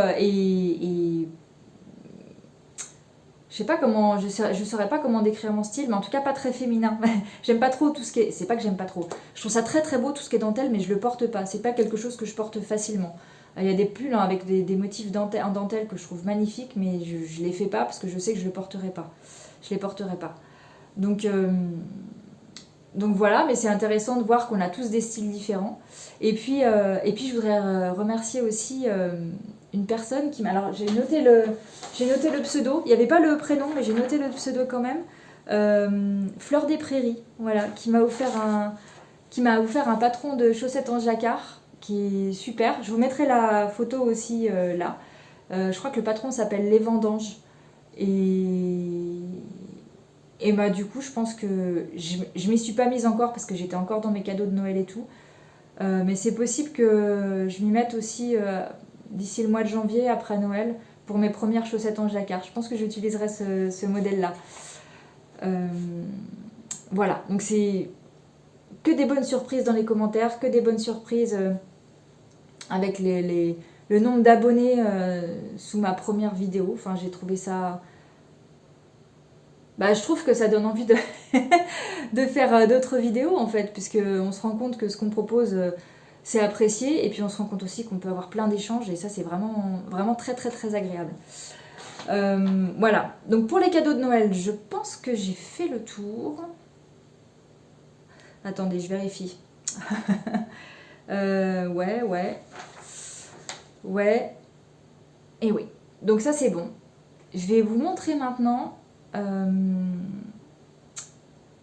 je sais pas comment, je saurais pas comment décrire mon style, mais en tout cas pas très féminin. J'aime pas trop tout ce qui est, c'est pas que j'aime pas trop. Je trouve ça très très beau tout ce qui est dentelle, mais je le porte pas. C'est pas quelque chose que je porte facilement. Il y a des pulls avec des motifs en dentelle que je trouve magnifiques, mais je les fais pas parce que je sais que je le porterai pas. Je les porterai pas. Donc voilà, mais c'est intéressant de voir qu'on a tous des styles différents. Et puis je voudrais remercier aussi une personne qui m'a... Alors j'ai noté le pseudo, il n'y avait pas le prénom, mais j'ai noté le pseudo quand même. Fleur des Prairies, voilà, qui m'a offert un patron de chaussettes en jacquard, qui est super. Je vous mettrai la photo aussi là. Je crois que le patron s'appelle Les Vendanges. Et du coup, je pense que je m'y suis pas mise encore parce que j'étais encore dans mes cadeaux de Noël et tout. Mais c'est possible que je m'y mette aussi d'ici le mois de janvier, après Noël, pour mes premières chaussettes en jacquard. Je pense que j'utiliserai ce modèle-là. Voilà, donc c'est que des bonnes surprises dans les commentaires, que des bonnes surprises avec le nombre d'abonnés sous ma première vidéo. Enfin, j'ai trouvé ça... je trouve que ça donne envie de faire d'autres vidéos en fait, puisqu'on se rend compte que ce qu'on propose c'est apprécié, et puis on se rend compte aussi qu'on peut avoir plein d'échanges, et ça c'est vraiment, vraiment très très très agréable. Voilà, donc pour les cadeaux de Noël, je pense que j'ai fait le tour. Attendez, je vérifie. Ouais. Et oui, donc ça c'est bon. Je vais vous montrer maintenant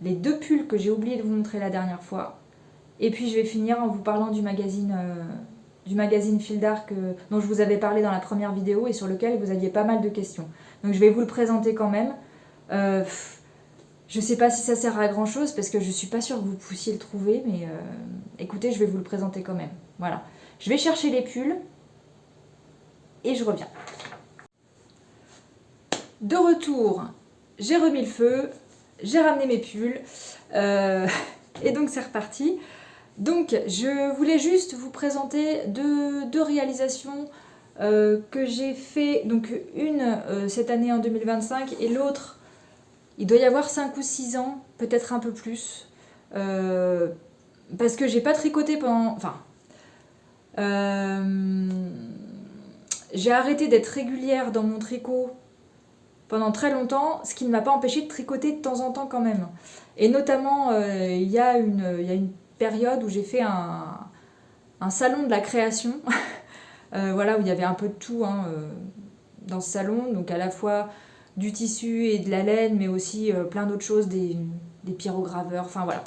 les 2 pulls que j'ai oublié de vous montrer la dernière fois. Et puis je vais finir en vous parlant du magazine Fil d'Art dont je vous avais parlé dans la première vidéo et sur lequel vous aviez pas mal de questions. Donc je vais vous le présenter quand même. Je sais pas si ça sert à grand chose parce que je suis pas sûre que vous puissiez le trouver, mais écoutez, je vais vous le présenter quand même. Voilà. Je vais chercher les pulls et je reviens. De retour, j'ai remis le feu, j'ai ramené mes pulls et donc c'est reparti. Donc je voulais juste vous présenter deux réalisations que j'ai fait, donc une cette année en 2025 et l'autre il doit y avoir 5 ou 6 ans, peut-être un peu plus, parce que j'ai pas tricoté pendant... Enfin, j'ai arrêté d'être régulière dans mon tricot pendant très longtemps, ce qui ne m'a pas empêché de tricoter de temps en temps quand même. Et notamment, il y a une période où j'ai fait un salon de la création, voilà, où il y avait un peu de tout dans ce salon, donc à la fois du tissu et de la laine, mais aussi plein d'autres choses, des pyrograveurs, enfin voilà,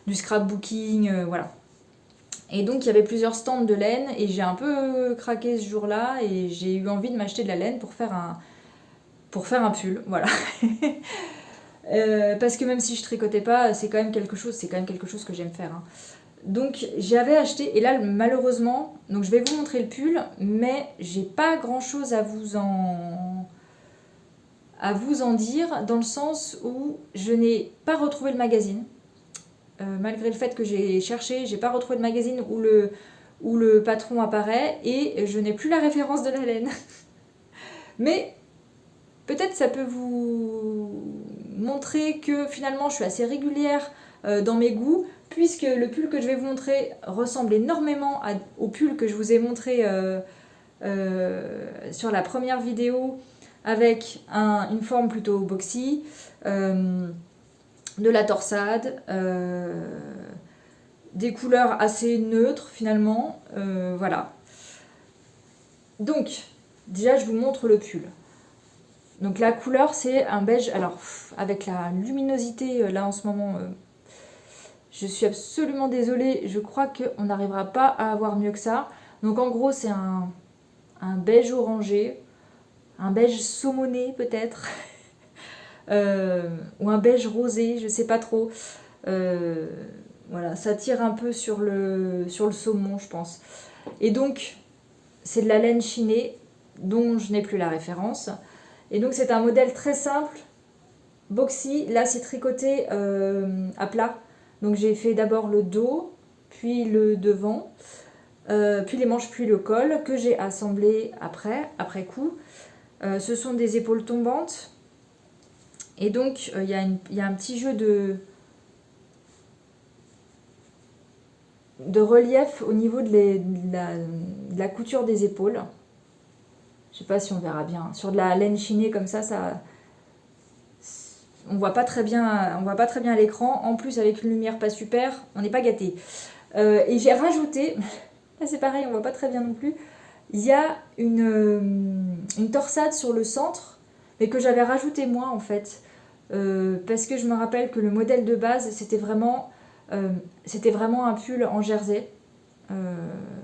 du scrapbooking, voilà. Et donc il y avait plusieurs stands de laine et j'ai un peu craqué ce jour-là et j'ai eu envie de m'acheter de la laine pour faire un pull, voilà. Parce que même si je tricotais pas, c'est quand même quelque chose que j'aime faire. Hein. Donc j'avais acheté, et là malheureusement, donc je vais vous montrer le pull, mais j'ai pas grand chose à vous en dire, dans le sens où je n'ai pas retrouvé le magazine. Malgré le fait que j'ai cherché, j'ai pas retrouvé le magazine où le patron apparaît, et je n'ai plus la référence de la laine. Mais peut-être ça peut vous montrer que finalement je suis assez régulière dans mes goûts, puisque le pull que je vais vous montrer ressemble énormément au pull que je vous ai montré sur la première vidéo, avec une forme plutôt boxy, de la torsade, des couleurs assez neutres finalement, voilà. Donc, déjà je vous montre le pull. Donc la couleur c'est un beige, alors avec la luminosité là en ce moment, Je suis absolument désolée, je crois qu'on n'arrivera pas à avoir mieux que ça. Donc en gros, c'est un beige orangé, un beige saumoné peut-être, ou un beige rosé, je sais pas trop. Voilà, ça tire un peu sur le saumon, je pense. Et donc, c'est de la laine chinée, dont je n'ai plus la référence. Et donc, c'est un modèle très simple, boxy. Là, c'est tricoté à plat. Donc, j'ai fait d'abord le dos, puis le devant, puis les manches, puis le col, que j'ai assemblé après coup. Ce sont des épaules tombantes. Et donc, il y a un petit jeu de relief au niveau de la couture des épaules. Je sais pas si on verra bien. Sur de la laine chinée comme ça, on voit pas très bien à l'écran. En plus, avec une lumière pas super, on n'est pas gâté. Et j'ai rajouté, là c'est pareil, on voit pas très bien non plus. Il y a une torsade sur le centre, mais que j'avais rajouté moi en fait, parce que je me rappelle que le modèle de base c'était vraiment un pull en jersey.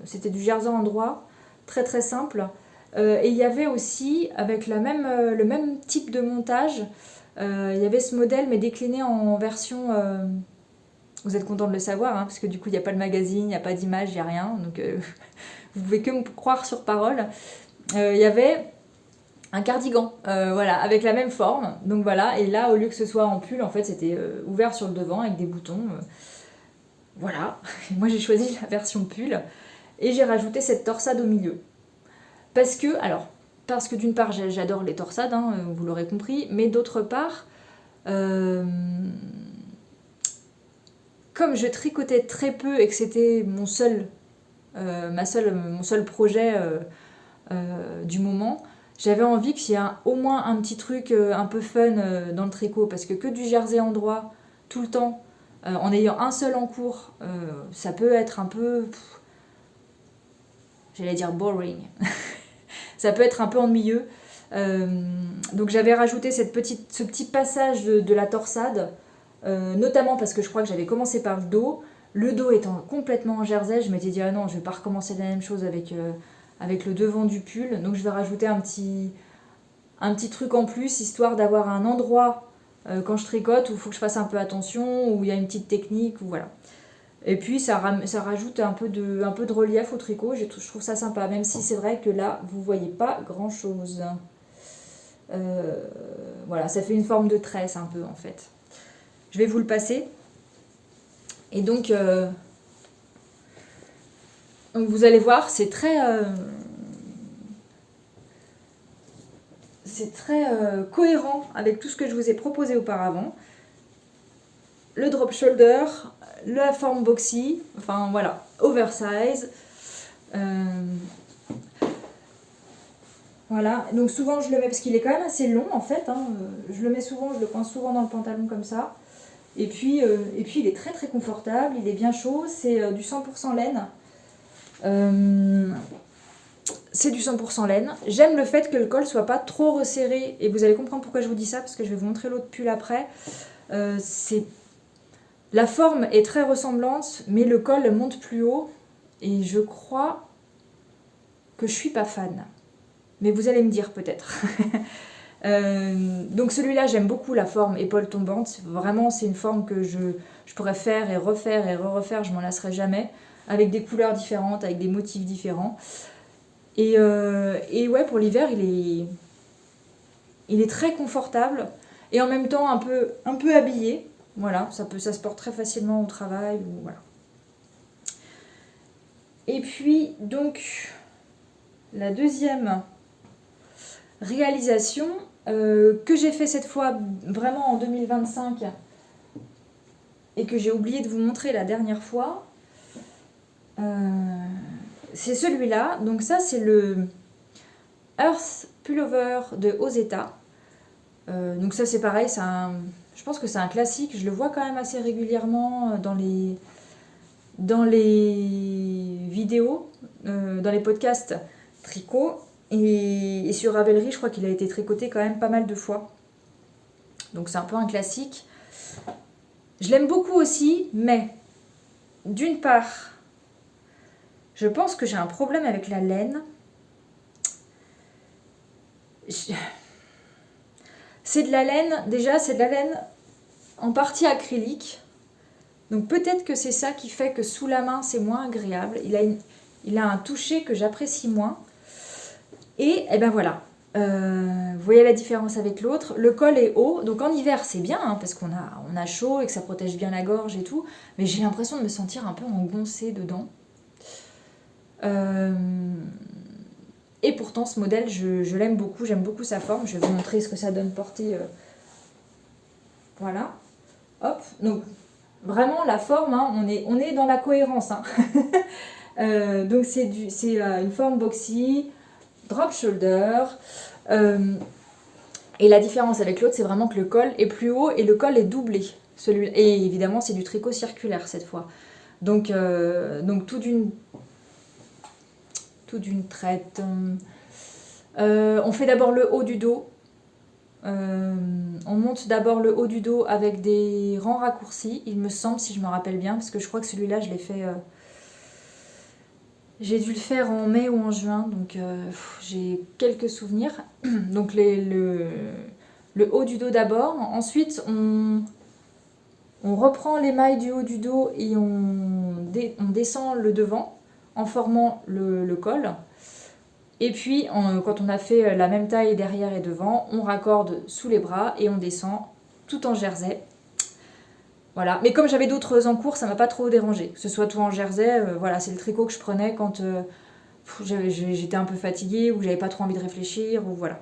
C'était du jersey en droit, très très simple. Et il y avait aussi, avec le même type de montage, il y avait ce modèle, mais décliné en version... vous êtes content de le savoir, hein, parce que du coup, il n'y a pas de magazine, il n'y a pas d'image, il n'y a rien. Donc, vous pouvez que me croire sur parole. Il y avait un cardigan, voilà, avec la même forme. Donc voilà, et là, au lieu que ce soit en pull, en fait, c'était ouvert sur le devant avec des boutons. Voilà, et moi j'ai choisi la version pull. Et j'ai rajouté cette torsade au milieu. Parce que d'une part j'adore les torsades, hein, vous l'aurez compris, mais d'autre part, comme je tricotais très peu et que c'était mon seul projet du moment, j'avais envie qu'il y ait au moins un petit truc un peu fun dans le tricot, parce que du jersey en droit tout le temps, en ayant un seul en cours, ça peut être un peu... j'allais dire boring. Ça peut être un peu ennuyeux. Donc j'avais rajouté ce petit passage de la torsade, notamment parce que je crois que j'avais commencé par le dos. Le dos étant complètement en jersey, je m'étais dit ah non, je vais pas recommencer la même chose avec le devant du pull. Donc je vais rajouter un petit truc en plus, histoire d'avoir un endroit quand je tricote où il faut que je fasse un peu attention, où il y a une petite technique, ou voilà. Et puis ça rajoute un peu de relief au tricot, je trouve ça sympa, même si c'est vrai que là, vous voyez pas grand chose. Voilà, ça fait une forme de tresse un peu en fait. Je vais vous le passer. Et donc vous allez voir, c'est très cohérent avec tout ce que je vous ai proposé auparavant. Le drop shoulder, la forme boxy, enfin voilà, oversize. Voilà, donc souvent je le mets parce qu'il est quand même assez long en fait. Hein. Je le mets souvent, je le coince souvent dans le pantalon comme ça. Et puis il est très très confortable, il est bien chaud, c'est du 100% laine. C'est du 100% laine. J'aime le fait que le col soit pas trop resserré, et vous allez comprendre pourquoi je vous dis ça, parce que je vais vous montrer l'autre pull après. La forme est très ressemblante, mais le col monte plus haut, et je crois que je suis pas fan. Mais vous allez me dire peut-être. Donc celui-là, j'aime beaucoup la forme épaule tombante. Vraiment, c'est une forme que je pourrais faire et refaire, je m'en lasserai jamais. Avec des couleurs différentes, avec des motifs différents. Et ouais, pour l'hiver, il est très confortable. Et en même temps, un peu habillé. Voilà, ça se porte très facilement au travail. Voilà. Et puis, donc, la deuxième réalisation que j'ai fait cette fois vraiment en 2025 et que j'ai oublié de vous montrer la dernière fois, c'est celui-là. Donc ça, c'est le Earth Pullover de Ozeta. Donc ça, c'est pareil, je pense que c'est un classique. Je le vois quand même assez régulièrement dans les vidéos, dans les podcasts tricot. Et sur Ravelry, je crois qu'il a été tricoté quand même pas mal de fois. Donc c'est un peu un classique. Je l'aime beaucoup aussi, mais d'une part, je pense que j'ai un problème avec la laine. C'est de la laine, déjà c'est de la laine en partie acrylique. Donc peut-être que c'est ça qui fait que sous la main c'est moins agréable. Il a un toucher que j'apprécie moins. Et ben voilà, vous voyez la différence avec l'autre. Le col est haut, donc en hiver c'est bien hein, parce on a chaud et que ça protège bien la gorge et tout. Mais j'ai l'impression de me sentir un peu engoncée dedans. Et pourtant ce modèle je l'aime beaucoup, j'aime beaucoup sa forme. Je vais vous montrer ce que ça donne porté. Voilà, hop, donc vraiment la forme, hein, on est dans la cohérence. Hein. Donc c'est une forme boxy, drop shoulder. Et la différence avec l'autre, c'est vraiment que le col est plus haut et le col est doublé. Et évidemment, c'est du tricot circulaire cette fois. Donc tout d'une traite. On fait d'abord le haut du dos. On monte d'abord le haut du dos avec des rangs raccourcis, il me semble, si je me rappelle bien, parce que je crois que celui-là, je l'ai fait... j'ai dû le faire en mai ou en juin, donc j'ai quelques souvenirs. Donc le haut du dos d'abord. Ensuite, on reprend les mailles du haut du dos et on descend le devant en formant le col. Et puis, quand on a fait la même taille derrière et devant, on raccorde sous les bras et on descend tout en jersey. Voilà. Mais comme j'avais d'autres en cours, ça m'a pas trop dérangé. Que ce soit tout en jersey, voilà, c'est le tricot que je prenais quand j'étais un peu fatiguée ou que j'avais pas trop envie de réfléchir, ou voilà.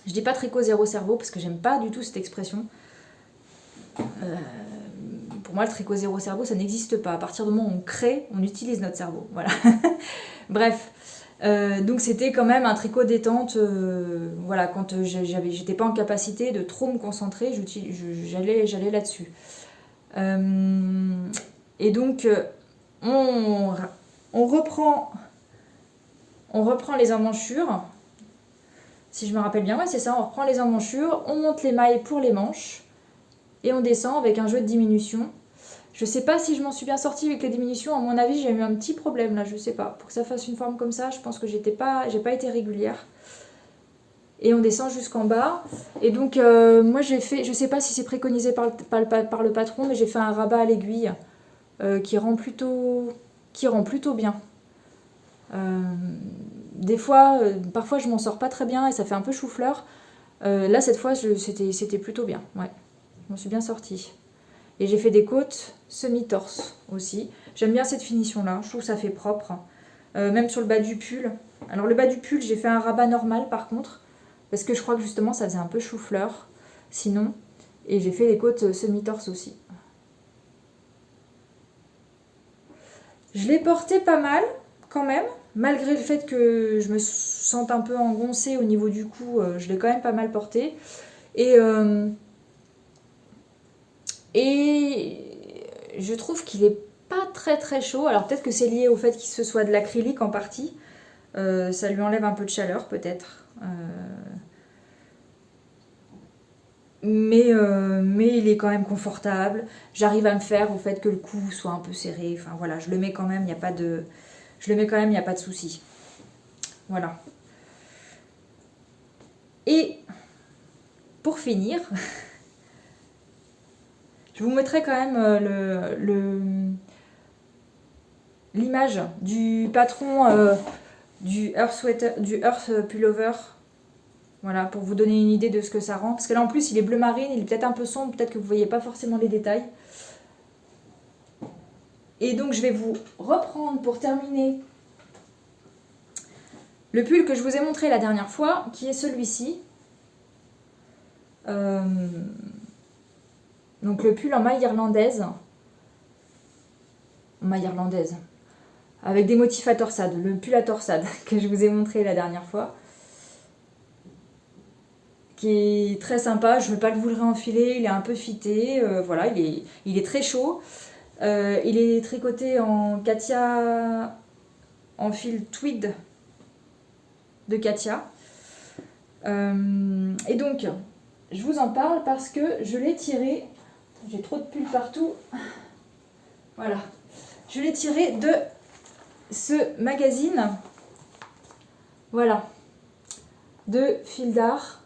Je dis pas tricot zéro cerveau parce que j'aime pas du tout cette expression. Pour moi, le tricot zéro cerveau, ça n'existe pas. À partir du moment où on crée, on utilise notre cerveau. Voilà. Bref. Donc c'était quand même un tricot détente. Voilà, quand j'étais pas en capacité de trop me concentrer, j'allais là-dessus. Et donc on reprend les emmanchures. Si je me rappelle bien, ouais, c'est ça. On reprend les emmanchures, on monte les mailles pour les manches et on descend avec un jeu de diminution. Je sais pas si je m'en suis bien sortie avec les diminutions. À mon avis, j'ai eu un petit problème là, je sais pas. Pour que ça fasse une forme comme ça, je pense que j'ai pas été régulière. Et on descend jusqu'en bas. Et donc, moi j'ai fait, je sais pas si c'est préconisé par le patron, mais j'ai fait un rabat à l'aiguille qui rend plutôt bien. Des fois, parfois je m'en sors pas très bien et ça fait un peu chou-fleur. Là, cette fois, c'était plutôt bien. Ouais, je m'en suis bien sortie. Et j'ai fait des côtes semi-torse aussi. J'aime bien cette finition-là, je trouve que ça fait propre. Même sur le bas du pull. Alors le bas du pull, j'ai fait un rabat normal par contre, parce que je crois que justement ça faisait un peu chou-fleur, sinon. Et j'ai fait les côtes semi-torse aussi. Je l'ai porté pas mal, quand même. Malgré le fait que je me sente un peu engoncée au niveau du cou, je l'ai quand même pas mal porté. Et je trouve qu'il est pas très très chaud. Alors peut-être que c'est lié au fait qu'il se soit de l'acrylique en partie. Ça lui enlève un peu de chaleur peut-être. Mais il est quand même confortable. J'arrive à me faire au fait que le cou soit un peu serré. Enfin voilà, je le mets quand même, il n'y a pas de... il n'y a pas de souci. Voilà. Et pour finir, je vous mettrai quand même l'image du patron du Earth Pullover. Voilà, pour vous donner une idée de ce que ça rend. Parce que là en plus il est bleu marine, il est peut-être un peu sombre, peut-être que vous ne voyez pas forcément les détails. Et donc je vais vous reprendre pour terminer le pull que je vous ai montré la dernière fois, qui est celui-ci. Donc le pull en maille irlandaise. Avec des motifs à torsade. Le pull à torsade que je vous ai montré la dernière fois. Qui est très sympa. Je ne veux pas vous le réenfiler. Il est un peu fité. Voilà, il est très chaud. Il est tricoté en Katia, en fil tweed de Katia. Et donc, je vous en parle parce que je l'ai tiré. J'ai trop de pulls partout. Voilà. Je l'ai tiré de ce magazine, voilà, de Fil d'Art,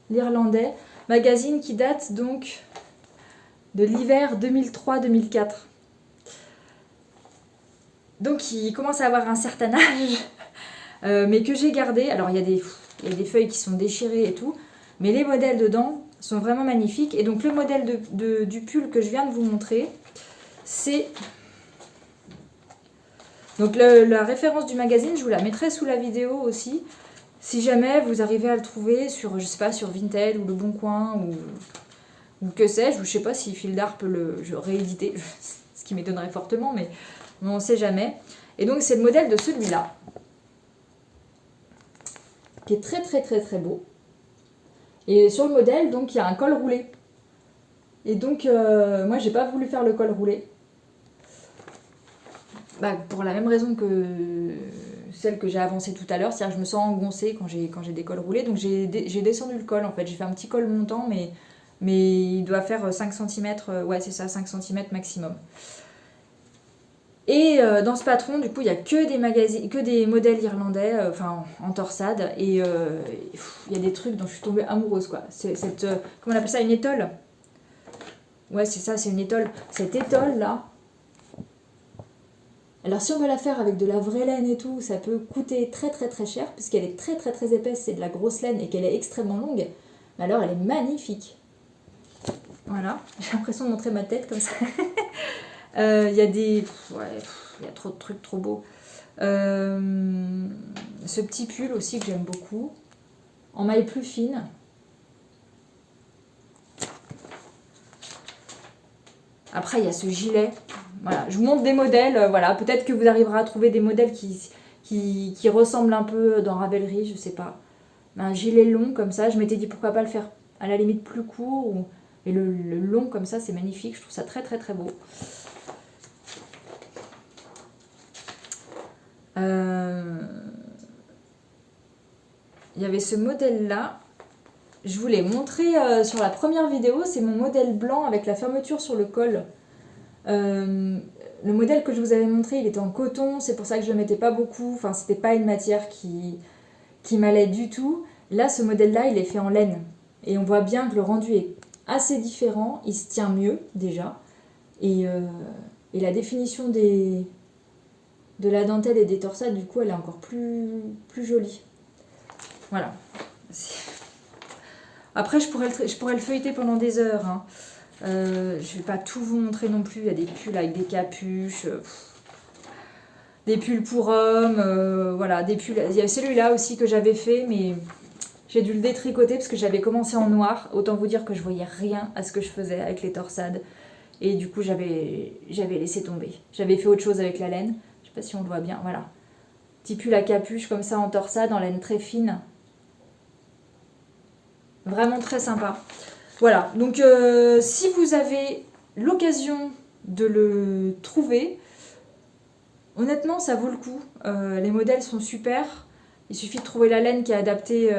l'Irlandais. Magazine qui date donc de l'hiver 2003-2004. Donc il commence à avoir un certain âge, mais que j'ai gardé. Alors il y a des feuilles qui sont déchirées et tout, mais les modèles dedans sont vraiment magnifiques. Et donc le modèle du pull que je viens de vous montrer, c'est... Donc la référence du magazine, je vous la mettrai sous la vidéo aussi. Si jamais vous arrivez à le trouver sur, je sais pas, sur Vinted ou Le Bon Coin ou que sais-je, ou je sais pas si Fil d'Art peut le rééditer, ce qui m'étonnerait fortement, mais on ne sait jamais. Et donc c'est le modèle de celui-là, qui est très très très très beau. Et sur le modèle, donc il y a un col roulé. Et donc moi j'ai pas voulu faire le col roulé. Bah, pour la même raison que celle que j'ai avancée tout à l'heure, c'est-à-dire que je me sens engoncée quand j'ai des cols roulés, donc j'ai descendu le col en fait, j'ai fait un petit col montant, mais il doit faire 5 cm, ouais c'est ça, 5 cm maximum. Et dans ce patron, du coup, il n'y a que des modèles irlandais, enfin en torsade, et il y a des trucs dont je suis tombée amoureuse, quoi. C'est cette, comment on appelle ça, une étole? Ouais, c'est ça, c'est une étole. Cette étole-là, alors si on veut la faire avec de la vraie laine et tout, ça peut coûter très très très cher, puisqu'elle est très très très épaisse, c'est de la grosse laine, et qu'elle est extrêmement longue. Mais alors, elle est magnifique. Voilà, j'ai l'impression de montrer ma tête comme ça. Il y a des... Ouais, il y a trop de trucs trop beaux. Ce petit pull aussi que j'aime beaucoup. En maille plus fine. Après, il y a ce gilet. Voilà, je vous montre des modèles. Voilà, peut-être que vous arriverez à trouver des modèles qui ressemblent un peu dans Ravelry, je sais pas. Un gilet long comme ça. Je m'étais dit pourquoi pas le faire à la limite plus court. Et le long comme ça, c'est magnifique. Je trouve ça très très très beau. Il y avait ce modèle là, je vous l'ai montré sur la première vidéo, c'est mon modèle blanc avec la fermeture sur le col. Le modèle que je vous avais montré, il était en coton, c'est pour ça que je ne le mettais pas beaucoup, enfin c'était pas une matière qui m'allait du tout. Là ce modèle là il est fait en laine et on voit bien que le rendu est assez différent, il se tient mieux déjà et la définition de la dentelle et des torsades du coup elle est encore plus jolie. Voilà. Après, je pourrais le feuilleter pendant des heures. Hein. Je vais pas tout vous montrer non plus. Il y a des pulls avec des capuches, des pulls pour hommes, voilà, des pulls. Il y a celui-là aussi que j'avais fait, mais j'ai dû le détricoter parce que j'avais commencé en noir. Autant vous dire que je voyais rien à ce que je faisais avec les torsades. Et du coup, j'avais laissé tomber. J'avais fait autre chose avec la laine. Je sais pas si on le voit bien. Voilà. Petit pull à capuche comme ça en torsade, en laine très fine. Vraiment très sympa. Voilà, donc si vous avez l'occasion de le trouver, honnêtement ça vaut le coup. Les modèles sont super. Il suffit de trouver la laine qui est adaptée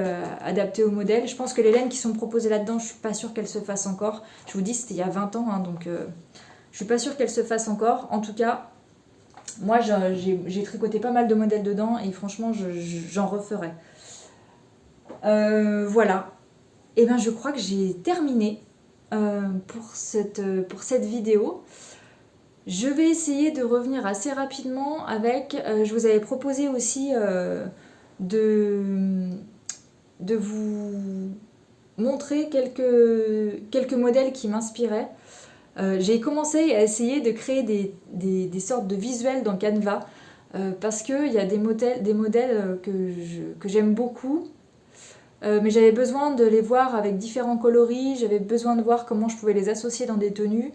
au modèle. Je pense que les laines qui sont proposées là-dedans, je suis pas sûre qu'elles se fassent encore. Je vous dis, c'était il y a 20 ans, hein, donc je suis pas sûre qu'elles se fassent encore. En tout cas, moi j'ai tricoté pas mal de modèles dedans et franchement j'en referai. Voilà. Et bien je crois que j'ai terminé pour cette vidéo. Je vais essayer de revenir assez rapidement avec... je vous avais proposé aussi de vous montrer quelques modèles qui m'inspiraient. J'ai commencé à essayer de créer des sortes de visuels dans Canva parce qu'il y a des modèles que j'aime beaucoup. Mais j'avais besoin de les voir avec différents coloris, j'avais besoin de voir comment je pouvais les associer dans des tenues.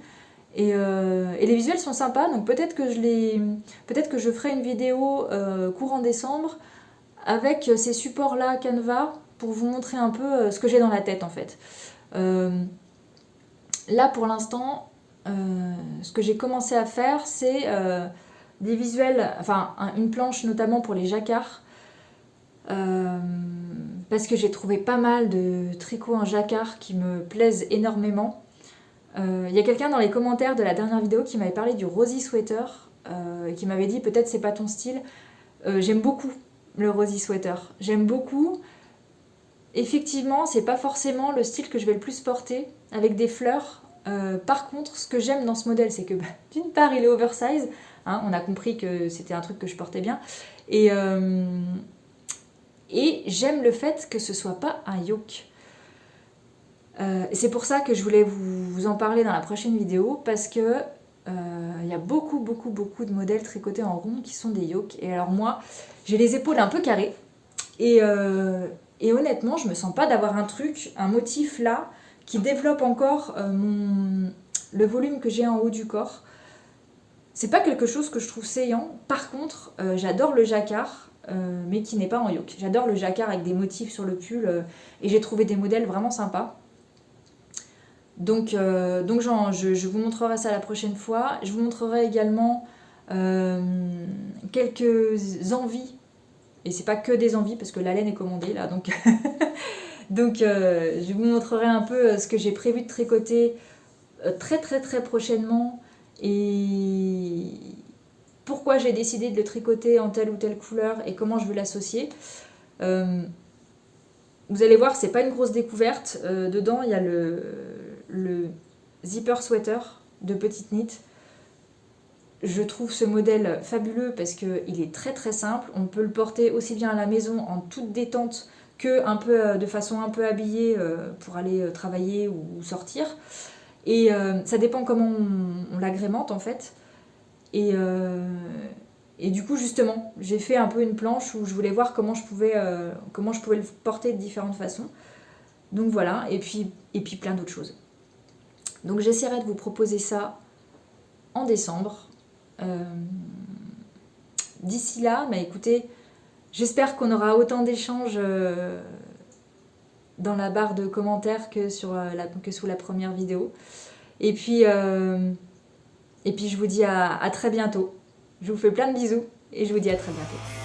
Et les visuels sont sympas, donc peut-être que je ferai une vidéo courant décembre avec ces supports-là Canva pour vous montrer un peu ce que j'ai dans la tête en fait. Là pour l'instant, ce que j'ai commencé à faire, c'est des visuels, enfin une planche notamment pour les jacquards. Parce que j'ai trouvé pas mal de tricots en jacquard qui me plaisent énormément. Il y a quelqu'un dans les commentaires de la dernière vidéo qui m'avait parlé du Rosy Sweater. qui m'avait dit peut-être c'est pas ton style. J'aime beaucoup le rosy sweater. J'aime beaucoup. Effectivement, c'est pas forcément le style que je vais le plus porter avec des fleurs. Par contre, ce que j'aime dans ce modèle, c'est que d'une part, il est oversize. Hein, on a compris que c'était un truc que je portais bien. Et j'aime le fait que ce soit pas un yoke. C'est pour ça que je voulais vous en parler dans la prochaine vidéo, parce que il y a beaucoup de modèles tricotés en rond qui sont des yokes. Et alors moi, j'ai les épaules un peu carrées. Et honnêtement, je me sens pas d'avoir un motif là, qui développe encore le volume que j'ai en haut du corps. C'est pas quelque chose que je trouve saillant. Par contre, j'adore le jacquard, mais qui n'est pas en yoke. J'adore le jacquard avec des motifs sur le pull, et j'ai trouvé des modèles vraiment sympas. Donc je vous montrerai ça la prochaine fois. Je vous montrerai également quelques envies. Et c'est pas que des envies, parce que la laine est commandée là, donc... je vous montrerai un peu ce que j'ai prévu de tricoter très prochainement, et pourquoi j'ai décidé de le tricoter en telle ou telle couleur et comment je veux l'associer. Vous allez voir, c'est pas une grosse découverte. Dedans, il y a le zipper sweater de Petite Knit. Je trouve ce modèle fabuleux parce qu'il est très simple. On peut le porter aussi bien à la maison en toute détente que de façon un peu habillée pour aller travailler ou sortir. Et ça dépend comment on l'agrémente en fait. Et du coup justement, j'ai fait un peu une planche où je voulais voir comment je pouvais le porter de différentes façons. Donc voilà, et puis plein d'autres choses. Donc j'essaierai de vous proposer ça en décembre. D'ici là, écoutez, j'espère qu'on aura autant d'échanges dans la barre de commentaires que sous la première vidéo. Et puis je vous dis à très bientôt. Je vous fais plein de bisous et je vous dis à très bientôt.